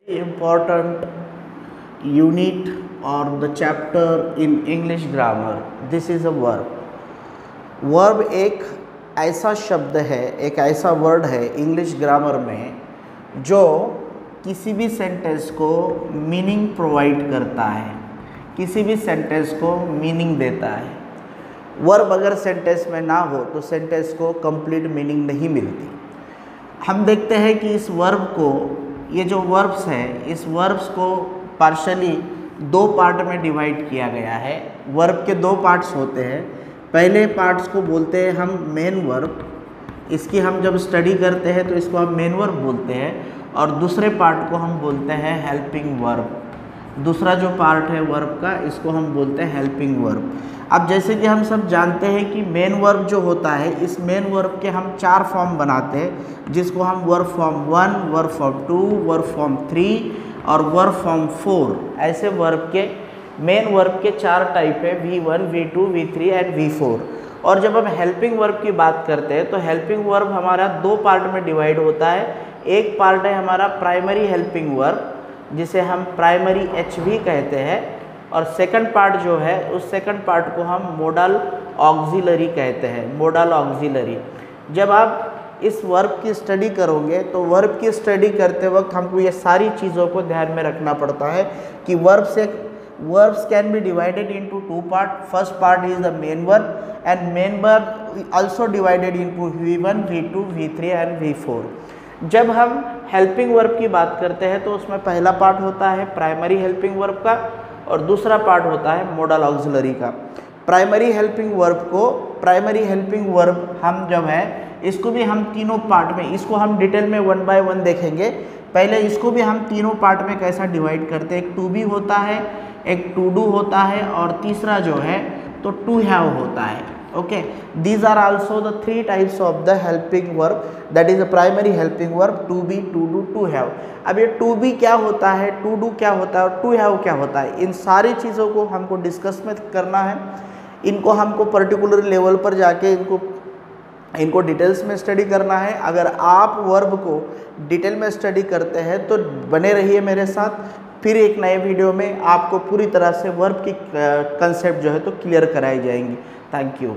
important unit or the chapter in English grammar. This is a verb. Verb एक ऐसा शब्द है, एक ऐसा वर्ड है इंग्लिश ग्रामर में जो किसी भी सेंटेंस को मीनिंग प्रोवाइड करता है, किसी भी सेंटेंस को मीनिंग देता है। वर्ब अगर सेंटेंस में ना हो तो सेंटेंस को कंप्लीट मीनिंग नहीं मिलती। हम देखते हैं कि इस वर्ब को, ये जो वर्ब्स है, इस वर्ब्स को पार्शली दो पार्ट में डिवाइड किया गया है। वर्ब के दो पार्ट्स होते हैं। पहले पार्ट्स को बोलते हैं हम मेन वर्ब, इसकी हम जब स्टडी करते हैं तो इसको हम मेन वर्ब बोलते हैं, और दूसरे पार्ट को हम बोलते हैं हेल्पिंग वर्ब। दूसरा जो पार्ट है वर्ब का, इसको हम बोलते हैं हेल्पिंग वर्ब। अब जैसे कि हम सब जानते हैं कि मेन वर्ब जो होता है, इस मेन वर्ब के हम 4 फॉर्म बनाते हैं, जिसको हम verb form 1, verb form 2, verb form 3 और वर्ब फॉर्म 4। ऐसे वर्ब के मेन वर्ब के 4 टाइप है, V1, V2, V3 and V4। और जब हम हेल्पिंग वर्ब की बात करते हैं तो हेल्पिंग वर्ब हमारा 2 पार्ट में डिवाइड होता है। एक पार्ट है हमारा प्राइमरी हेल्पिंग वर्ब, जिसे हम प्राइमरी एच भी कहते हैं, और सेकंड पार्ट जो है उस सेकंड पार्ट को हम मोडल ऑक्सिलरी कहते हैं, मोडल ऑक्सिलरी। जब आप इस वर्ब की स्टडी करोगे तो वर्ब की स्टडी करते वक्त हमको ये सारी चीज़ों को ध्यान में रखना पड़ता है कि verbs can be divided into 2 parts. First part is the main verb, and main verb also divided into V1, V2, V3 and V4. जब हम हेल्पिंग वर्ब की बात करते हैं तो उसमें पहला पार्ट होता है प्राइमरी हेल्पिंग वर्ब का, और दूसरा पार्ट होता है मोडल ऑक्सिलरी का। प्राइमरी हेल्पिंग वर्ब हम जब है, इसको भी हम तीनों पार्ट में, इसको हम डिटेल में 1 बाय 1 देखेंगे। पहले इसको भी हम तीनों पार्ट में कैसा डिवाइड करते हैं। एक टू बी होता है, एक टू डू होता है, और तीसरा जो है तो टू हैव होता है। Okay, these are also the 3 types of the helping verb, that is a primary helping verb, to be, to do, to have. अब ये टू बी क्या होता है, टू डू क्या होता है और टू हैव क्या होता है, इन सारी चीज़ों को हमको डिस्कस में करना है। इनको हमको पर्टिकुलर लेवल पर जाके इनको डिटेल्स में स्टडी करना है। अगर आप वर्ब को डिटेल में स्टडी करते हैं तो बने रहिए मेरे साथ। फिर एक नए वीडियो में आपको पूरी तरह से वर्ब की कंसेप्ट जो है तो क्लियर कराई जाएंगी। Thank you.